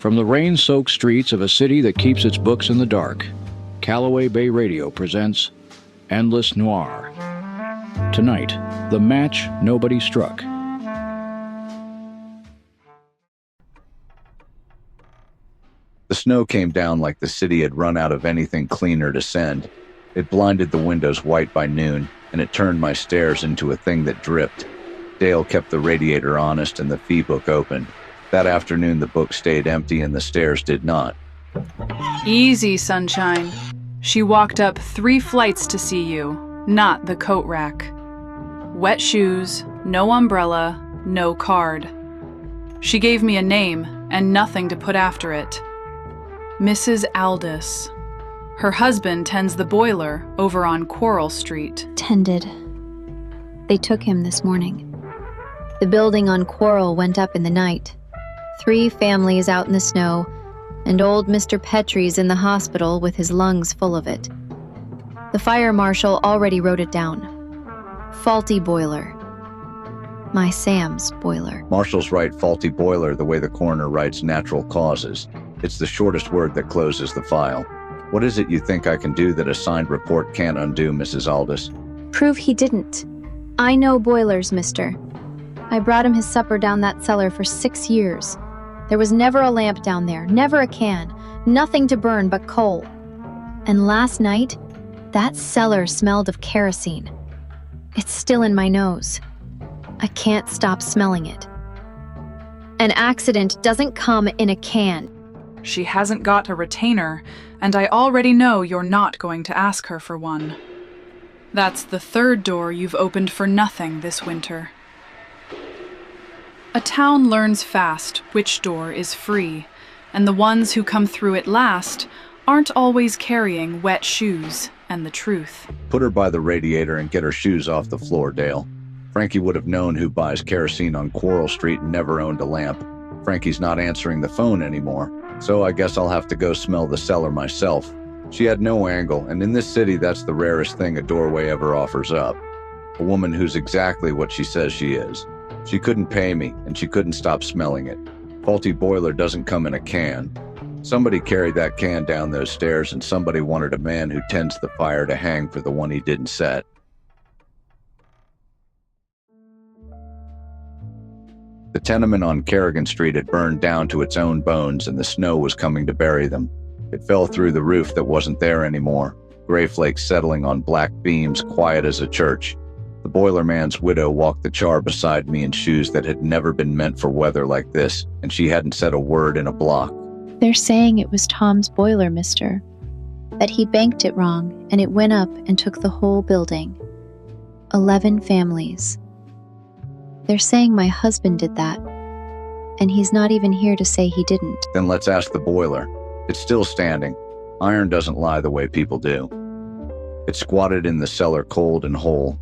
From the rain-soaked streets of a city that keeps its books in the dark, Calloway Bay Radio presents Endless Noir. Tonight, the match nobody struck. The snow came down like the city had run out of anything cleaner to send. It blinded the windows white by noon, and it turned my stairs into a thing that dripped. Dale kept the radiator honest and the fee book open. That afternoon the book stayed empty and the stairs did not. Easy, sunshine. She walked up 3 flights to see you, not the coat rack. Wet shoes, no umbrella, no card. She gave me a name and nothing to put after it. Mrs. Aldous. Her husband tends the boiler over on Quarrel Street. Tended. They took him this morning. The building on Quarrel went up in the night. 3 families out in the snow, and old Mr. Petrie's in the hospital with his lungs full of it. The fire marshal already wrote it down. Faulty boiler. My Sam's boiler. Marshals write faulty boiler the way the coroner writes natural causes. It's the shortest word that closes the file. What is it you think I can do that a signed report can't undo, Mrs. Aldous? Prove he didn't. I know boilers, mister. I brought him his supper down that cellar for 6 years. There was never a lamp down there, never a can, nothing to burn but coal. And last night, that cellar smelled of kerosene. It's still in my nose. I can't stop smelling it. An accident doesn't come in a can. She hasn't got a retainer, and I already know you're not going to ask her for one. That's the 3rd door you've opened for nothing this winter. A town learns fast which door is free, and the ones who come through it last aren't always carrying wet shoes and the truth. Put her by the radiator and get her shoes off the floor, Dale. Frankie would have known who buys kerosene on Quarrel Street and never owned a lamp. Frankie's not answering the phone anymore, so I guess I'll have to go smell the cellar myself. She had no angle, and in this city that's the rarest thing a doorway ever offers up. A woman who's exactly what she says she is. She couldn't pay me, and she couldn't stop smelling it. Faulty boiler doesn't come in a can. Somebody carried that can down those stairs, and somebody wanted a man who tends the fire to hang for the one he didn't set. The tenement on Kerrigan Street had burned down to its own bones, and the snow was coming to bury them. It fell through the roof that wasn't there anymore, gray flakes settling on black beams, quiet as a church. The boiler man's widow walked the char beside me in shoes that had never been meant for weather like this, and she hadn't said a word in a block. They're saying it was Tom's boiler, mister. That he banked it wrong, and it went up and took the whole building. 11 families. They're saying my husband did that, and he's not even here to say he didn't. Then let's ask the boiler. It's still standing. Iron doesn't lie the way people do. It squatted in the cellar cold and whole,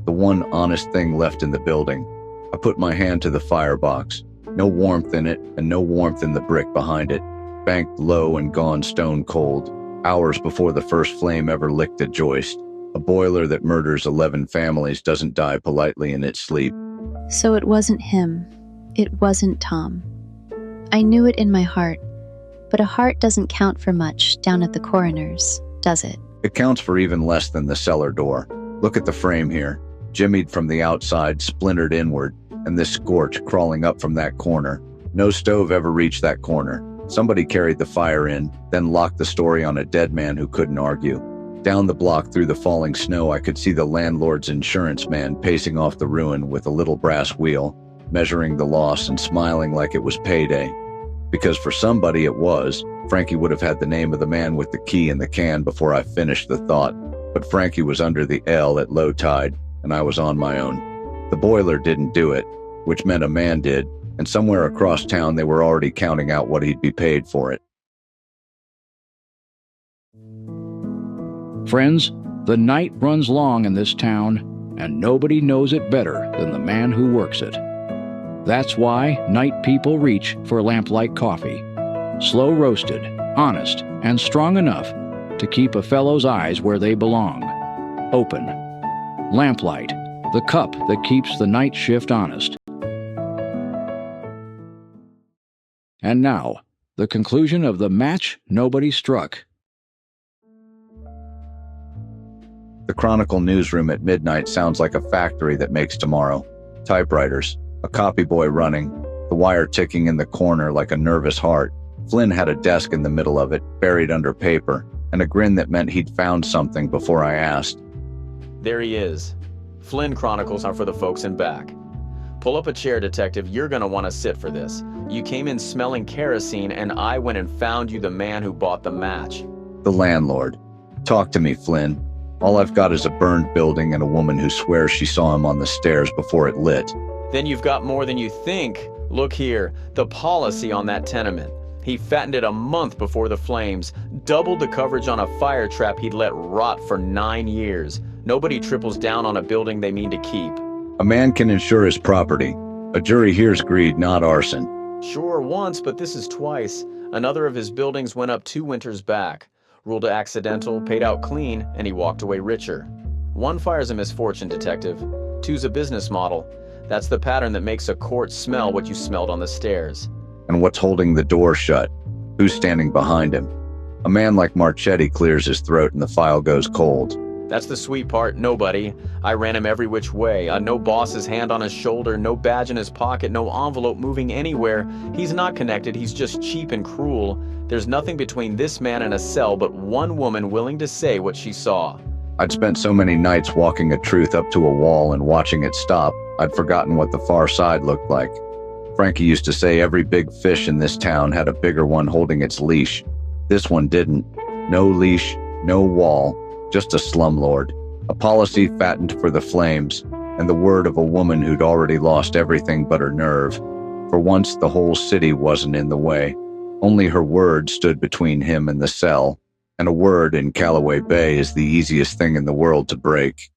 the one honest thing left in the building. I put my hand to the firebox. No warmth in it, and no warmth in the brick behind it. Banked low and gone stone cold, hours before the first flame ever licked a joist. A boiler that murders 11 families doesn't die politely in its sleep. So it wasn't him. It wasn't Tom. I knew it in my heart, but a heart doesn't count for much down at the coroner's, does it? It counts for even less than the cellar door. Look at the frame here. Jimmied from the outside, splintered inward, and this scorch crawling up from that corner. No stove ever reached that corner. Somebody carried the fire in, then locked the story on a dead man who couldn't argue. Down the block through the falling snow, I could see the landlord's insurance man pacing off the ruin with a little brass wheel, measuring the loss and smiling like it was payday. Because for somebody it was. Frankie would have had the name of the man with the key in the can before I finished the thought. But Frankie was under the L at low tide, and I was on my own. The boiler didn't do it, which meant a man did, and somewhere across town they were already counting out what he'd be paid for it. Friends, the night runs long in this town, and nobody knows it better than the man who works it. That's why night people reach for lamplight coffee. Slow roasted, honest, and strong enough to keep a fellow's eyes where they belong. Open. Lamplight, the cup that keeps the night shift honest. And now, the conclusion of the match nobody struck. The Chronicle newsroom at midnight sounds like a factory that makes tomorrow. Typewriters, a copy boy running, the wire ticking in the corner like a nervous heart. Flynn had a desk in the middle of it, buried under paper, and a grin that meant he'd found something before I asked. There he is. Flynn Chronicles are for the folks in back. Pull up a chair, Detective. You're gonna want to sit for this. You came in smelling kerosene, and I went and found you the man who bought the match. The landlord. Talk to me, Flynn. All I've got is a burned building and a woman who swears she saw him on the stairs before it lit. Then you've got more than you think. Look here, the policy on that tenement. He fattened it a month before the flames, doubled the coverage on a fire trap he'd let rot for 9 years. Nobody triples down on a building they mean to keep. A man can insure his property. A jury hears greed, not arson. Sure, once, but this is twice. Another of his buildings went up 2 winters back. Ruled accidental, paid out clean, and he walked away richer. 1 fire's a misfortune, Detective. 2's a business model. That's the pattern that makes a court smell what you smelled on the stairs. And what's holding the door shut? Who's standing behind him? A man like Marchetti clears his throat and the file goes cold. That's the sweet part, nobody. I ran him every which way. No boss's hand on his shoulder, no badge in his pocket, no envelope moving anywhere. He's not connected, he's just cheap and cruel. There's nothing between this man and a cell but one woman willing to say what she saw. I'd spent so many nights walking a truth up to a wall and watching it stop, I'd forgotten what the far side looked like. Frankie used to say every big fish in this town had a bigger one holding its leash. This one didn't. No leash, no wall, just a slumlord. A policy fattened for the flames, and the word of a woman who'd already lost everything but her nerve. For once, the whole city wasn't in the way. Only her word stood between him and the cell, and a word in Calloway Bay is the easiest thing in the world to break.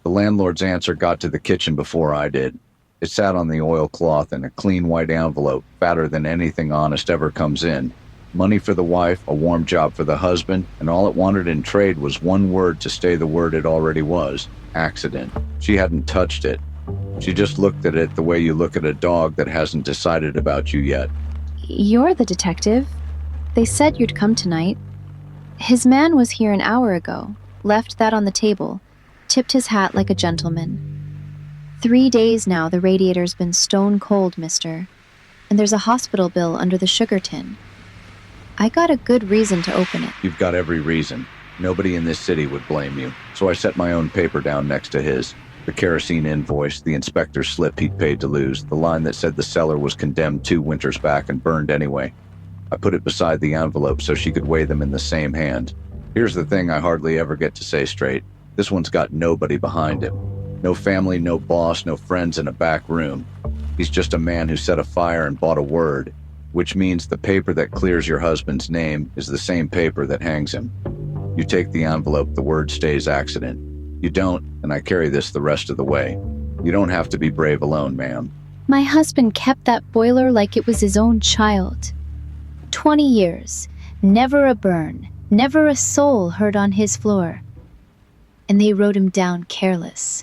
The landlord's answer got to the kitchen before I did. It sat on the oilcloth in a clean white envelope, fatter than anything honest ever comes in. Money for the wife, a warm job for the husband, and all it wanted in trade was one word to stay the word it already was: accident. She hadn't touched it. She just looked at it the way you look at a dog that hasn't decided about you yet. You're the detective. They said you'd come tonight. His man was here an hour ago, left that on the table, tipped his hat like a gentleman. 3 days now the radiator's been stone cold, mister. And there's a hospital bill under the sugar tin. I got a good reason to open it. You've got every reason. Nobody in this city would blame you. So I set my own paper down next to his. The kerosene invoice, the inspector's slip he'd paid to lose, the line that said the cellar was condemned 2 winters back and burned anyway. I put it beside the envelope so she could weigh them in the same hand. Here's the thing I hardly ever get to say straight. This one's got nobody behind him. No family, no boss, no friends in a back room. He's just a man who set a fire and bought a word, which means the paper that clears your husband's name is the same paper that hangs him. You take the envelope, the word stays accident. You don't, and I carry this the rest of the way. You don't have to be brave alone, ma'am. My husband kept that boiler like it was his own child. 20 years, never a burn, never a soul heard on his floor. And they wrote him down careless.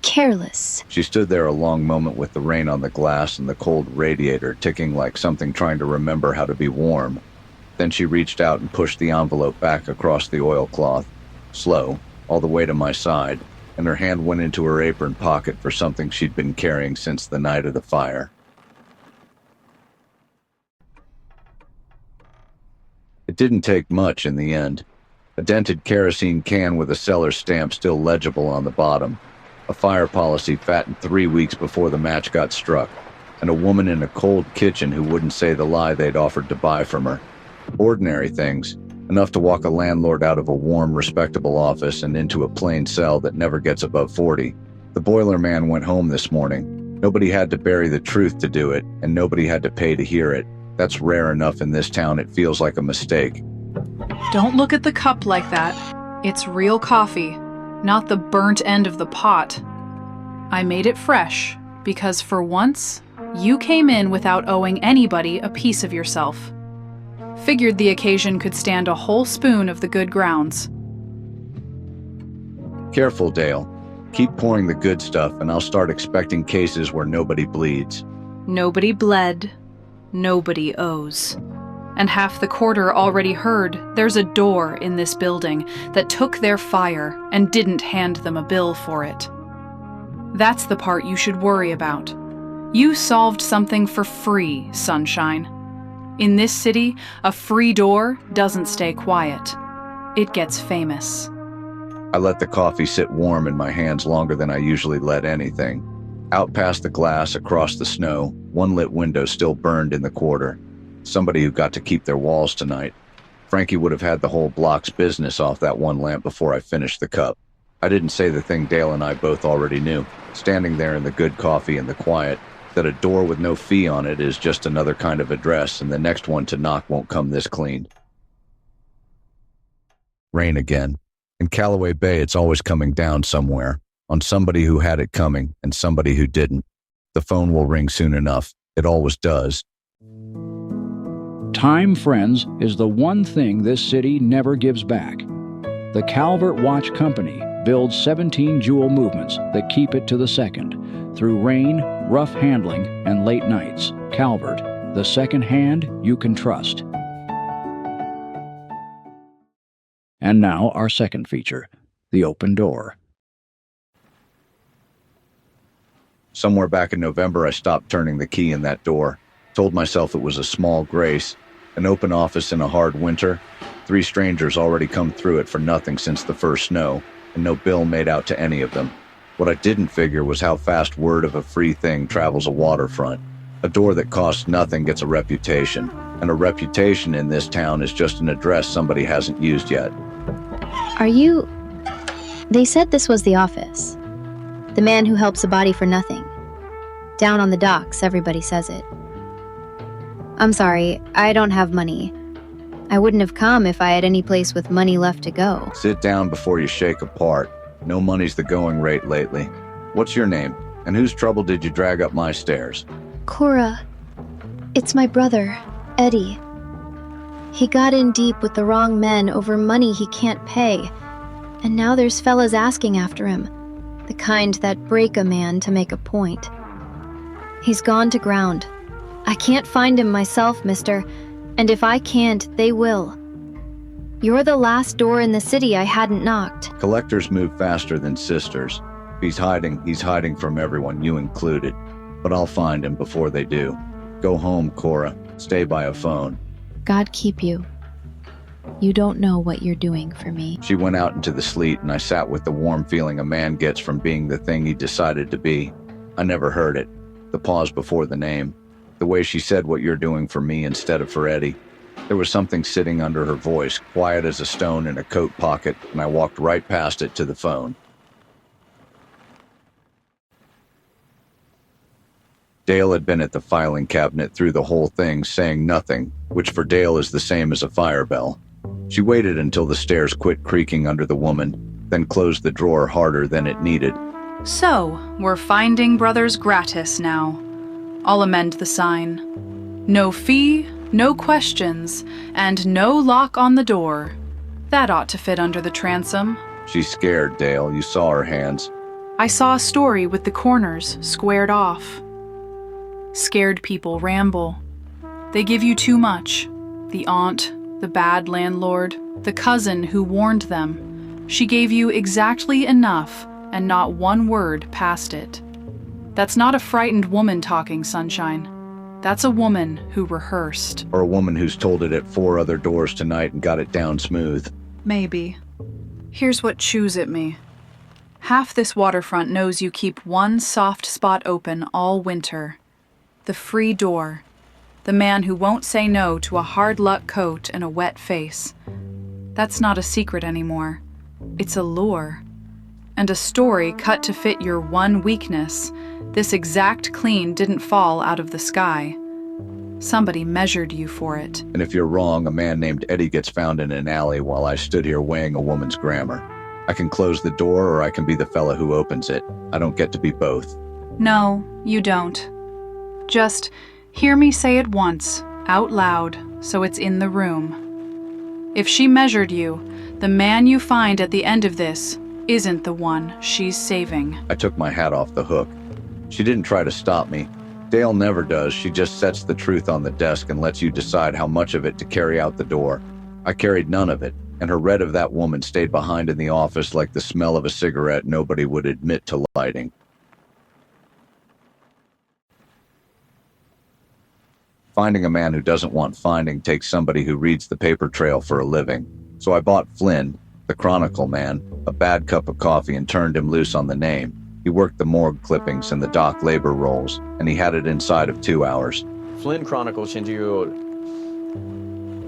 Careless. She stood there a long moment with the rain on the glass and the cold radiator ticking like something trying to remember how to be warm. Then she reached out and pushed the envelope back across the oilcloth, slow, all the way to my side, and her hand went into her apron pocket for something she'd been carrying since the night of the fire. It didn't take much in the end. A dented kerosene can with a seller's stamp still legible on the bottom. A fire policy fattened 3 weeks before the match got struck. And a woman in a cold kitchen who wouldn't say the lie they'd offered to buy from her. Ordinary things, enough to walk a landlord out of a warm, respectable office and into a plain cell that never gets above 40. The boiler man went home this morning. Nobody had to bury the truth to do it, and nobody had to pay to hear it. That's rare enough in this town it feels like a mistake. Don't look at the cup like that. It's real coffee, not the burnt end of the pot. I made it fresh because for once, you came in without owing anybody a piece of yourself. Figured the occasion could stand a whole spoon of the good grounds. Careful, Dale. Keep pouring the good stuff, and I'll start expecting cases where nobody bleeds. Nobody bled, nobody owes. And half the quarter already heard there's a door in this building that took their fire and didn't hand them a bill for it. That's the part you should worry about. You solved something for free, sunshine. In this city, a free door doesn't stay quiet. It gets famous. I let the coffee sit warm in my hands longer than I usually let anything. Out past the glass, across the snow, one lit window still burned in the quarter. Somebody who got to keep their walls tonight. Frankie would have had the whole block's business off that one lamp before I finished the cup. I didn't say the thing Dale and I both already knew, standing there in the good coffee and the quiet, that a door with no fee on it is just another kind of address, and the next one to knock won't come this clean. Rain again. In Calloway Bay, it's always coming down somewhere, on somebody who had it coming and somebody who didn't. The phone will ring soon enough. It always does. Time, friends, is the one thing this city never gives back. The Calvert Watch Company builds 17 jewel movements that keep it to the second, through rain, rough handling, and late nights. Calvert, the second hand you can trust. And now our second feature, the open door. Somewhere back in November, I stopped turning the key in that door. Told myself it was a small grace. An open office in a hard winter. 3 strangers already come through it for nothing since the first snow, and no bill made out to any of them. What I didn't figure was how fast word of a free thing travels a waterfront. A door that costs nothing gets a reputation, and a reputation in this town is just an address somebody hasn't used yet. Are you... They said this was the office. The man who helps a body for nothing. Down on the docks, everybody says it. I'm sorry, I don't have money. I wouldn't have come if I had any place with money left to go. Sit down before you shake apart. No money's the going rate lately. What's your name? And whose trouble did you drag up my stairs? Cora. It's my brother, Eddie. He got in deep with the wrong men over money he can't pay. And now there's fellas asking after him. The kind that break a man to make a point. He's gone to ground. I can't find him myself, mister. And if I can't, they will. You're the last door in the city I hadn't knocked. Collectors move faster than sisters. He's hiding from everyone, you included. But I'll find him before they do. Go home, Cora. Stay by a phone. God keep you. You don't know what you're doing for me. She went out into the sleet, and I sat with the warm feeling a man gets from being the thing he decided to be. I never heard it. The pause before the name. The way she said what you're doing for me instead of for Eddie. There was something sitting under her voice, quiet as a stone in a coat pocket, and I walked right past it to the phone. Dale had been at the filing cabinet through the whole thing, saying nothing, which for Dale is the same as a fire bell. She waited until the stairs quit creaking under the woman, then closed the drawer harder than it needed. So, we're finding brothers gratis now. I'll amend the sign. No fee, no questions, and no lock on the door. That ought to fit under the transom. She's scared, Dale. You saw her hands. I saw a story with the corners squared off. Scared people ramble. They give you too much. The aunt, the bad landlord, the cousin who warned them. She gave you exactly enough, and not one word past it. That's not a frightened woman talking, Sunshine. That's a woman who rehearsed. Or a woman who's told it at 4 other doors tonight and got it down smooth. Maybe. Here's what chews at me. Half this waterfront knows you keep one soft spot open all winter. The free door. The man who won't say no to a hard luck coat and a wet face. That's not a secret anymore. It's a lure. And a story cut to fit your one weakness. This exact clean didn't fall out of the sky. Somebody measured you for it. And if you're wrong, a man named Eddie gets found in an alley while I stood here weighing a woman's grammar. I can close the door or I can be the fella who opens it. I don't get to be both. No, you don't. Just hear me say it once, out loud, so it's in the room. If she measured you, the man you find at the end of this isn't the one she's saving. I took my hat off the hook. She didn't try to stop me. Dale never does. She just sets the truth on the desk and lets you decide how much of it to carry out the door. I carried none of it, and her read of that woman stayed behind in the office like the smell of a cigarette nobody would admit to lighting. Finding a man who doesn't want finding takes somebody who reads the paper trail for a living. So I bought Flynn, the Chronicle man, a bad cup of coffee and turned him loose on the name. He worked the morgue clippings and the dock labor rolls, and he had it inside of 2 hours. Flynn Chronicle Shinjuyo,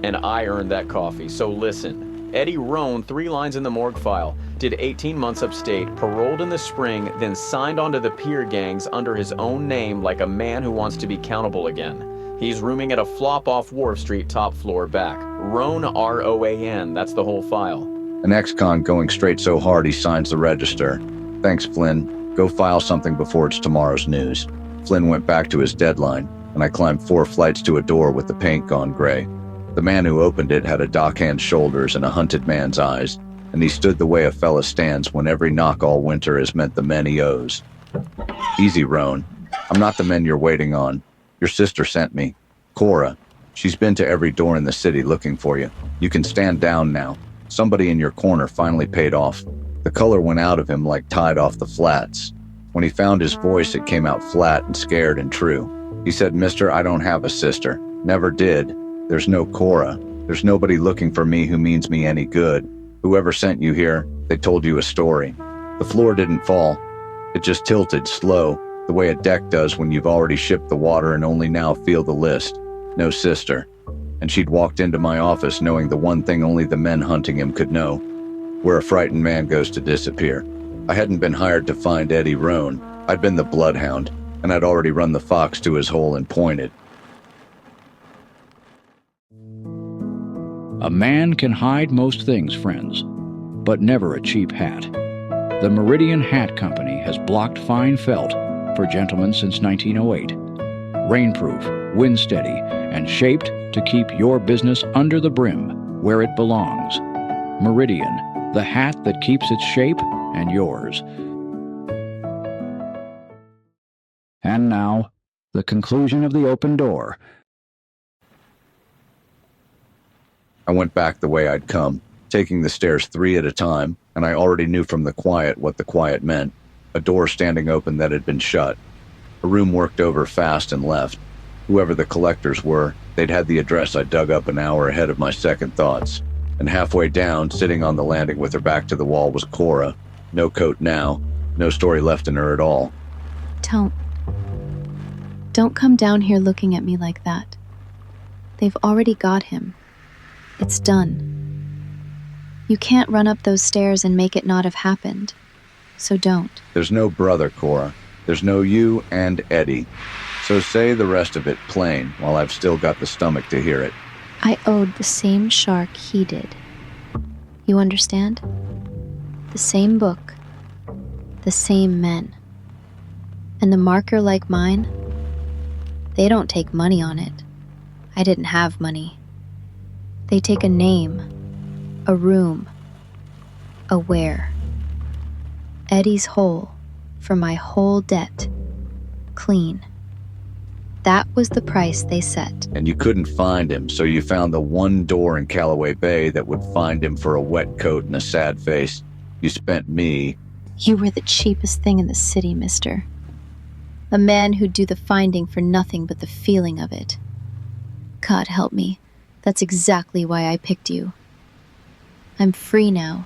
and I earned that coffee, so listen. Eddie Roan, 3 lines in the morgue file, did 18 months upstate, paroled in the spring, then signed onto the pier gangs under his own name like a man who wants to be countable again. He's rooming at a flop off Wharf Street, top floor back. Roan, R-O-A-N, that's the whole file. An ex-con going straight so hard he signs the register. Thanks, Flynn. Go file something before it's tomorrow's news. Flynn went back to his deadline, and I climbed 4 flights to a door with the paint gone gray. The man who opened it had a dockhand shoulders and a hunted man's eyes, and he stood the way a fella stands when every knock all winter has meant the men he owes. Easy, Roan. I'm not the men you're waiting on. Your sister sent me. Cora. She's been to every door in the city looking for you. You can stand down now. Somebody in your corner finally paid off. The color went out of him like tide off the flats. When he found his voice, it came out flat and scared and true. He said, "Mister, I don't have a sister. Never did. There's no Cora. There's nobody looking for me who means me any good. Whoever sent you here, they told you a story. The floor didn't fall. It just tilted slow, the way a deck does when you've already shipped the water and only now feel the list. No sister." And she'd walked into my office knowing the one thing only the men hunting him could know, where a frightened man goes to disappear. I hadn't been hired to find Eddie Roan. I'd been the bloodhound, and I'd already run the fox to his hole and pointed. A man can hide most things, friends, but never a cheap hat. The Meridian Hat Company has blocked fine felt for gentlemen since 1908. Rainproof, wind steady, and shaped to keep your business under the brim where it belongs. Meridian, the hat that keeps its shape and yours. And now, the conclusion of the open door. I went back the way I'd come, taking the stairs 3 at a time, and I already knew from the quiet what the quiet meant. A door standing open that had been shut. A room worked over fast and left. Whoever the collectors were, they'd had the address I dug up an hour ahead of my second thoughts. And halfway down, sitting on the landing with her back to the wall, was Cora. No coat now. No story left in her at all. Don't come down here looking at me like that. They've already got him. It's done. You can't run up those stairs and make it not have happened. So don't. There's no brother, Cora. There's no you and Eddie. So say the rest of it plain while I've still got the stomach to hear it. I owed the same shark he did. You understand? The same book. The same men. And the marker like mine, they don't take money on it. I didn't have money. They take a name, a room, a where. Eddie's whole, for my whole debt, clean. That was the price they set. And you couldn't find him, so you found the one door in Calloway Bay that would find him for a wet coat and a sad face. You spent me. You were the cheapest thing in the city, mister. A man who'd do the finding for nothing but the feeling of it. God help me. That's exactly why I picked you. I'm free now.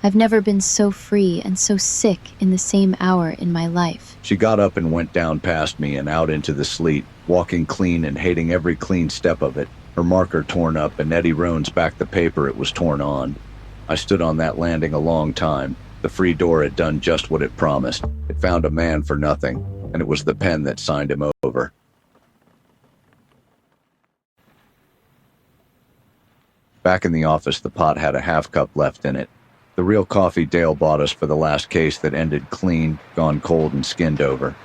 I've never been so free and so sick in the same hour in my life. She got up and went down past me and out into the sleet, walking clean and hating every clean step of it. Her marker torn up and Eddie Roan's back the paper it was torn on. I stood on that landing a long time. The free door had done just what it promised. It found a man for nothing, and it was the pen that signed him over. Back in the office, the pot had a half cup left in it. The real coffee Dale bought us for the last case that ended clean, gone cold, and skinned over.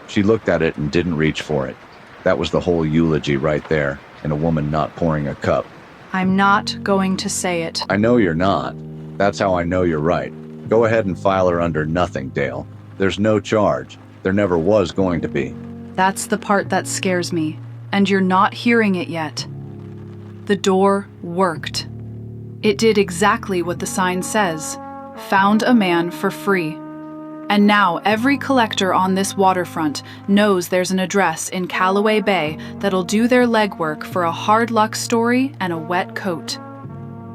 She looked at it and didn't reach for it. That was the whole eulogy right there, in a woman not pouring a cup. I'm not going to say it. I know you're not. That's how I know you're right. Go ahead and file her under nothing, Dale. There's no charge. There never was going to be. That's the part that scares me, and you're not hearing it yet. The door worked. It did exactly what the sign says. Found a man for free. And now every collector on this waterfront knows there's an address in Calloway Bay that'll do their legwork for a hard luck story and a wet coat.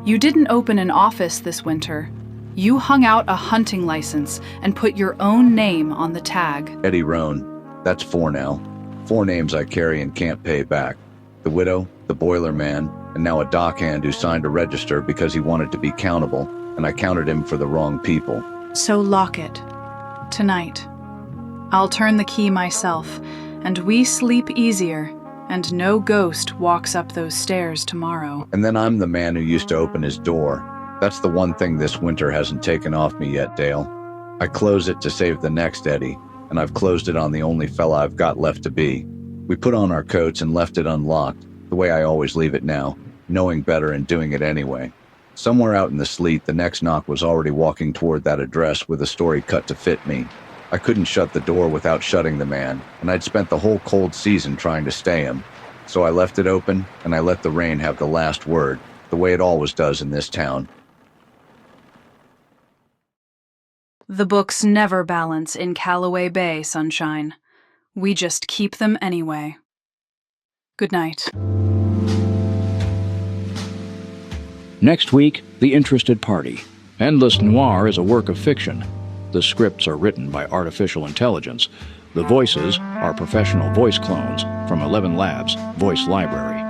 You didn't open an office this winter. You hung out a hunting license and put your own name on the tag. Eddie Roan. That's 4 now. 4 names I carry and can't pay back. The widow, the boiler man, and now a dockhand who signed a register because he wanted to be countable, and I counted him for the wrong people. So lock it. Tonight. I'll turn the key myself, and we sleep easier, and no ghost walks up those stairs tomorrow. And then I'm the man who used to open his door. That's the one thing this winter hasn't taken off me yet, Dale. I close it to save the next Eddie, and I've closed it on the only fella I've got left to be. We put on our coats and left it unlocked, the way I always leave it now, knowing better and doing it anyway. Somewhere out in the sleet, the next knock was already walking toward that address with a story cut to fit me. I couldn't shut the door without shutting the man, and I'd spent the whole cold season trying to stay him. So I left it open, and I let the rain have the last word, the way it always does in this town. The books never balance in Calloway Bay, Sunshine. We just keep them anyway. Good night. Next week, The Interested Party. Endless Noir is a work of fiction. The scripts are written by artificial intelligence. The voices are professional voice clones from 11 Labs Voice Library.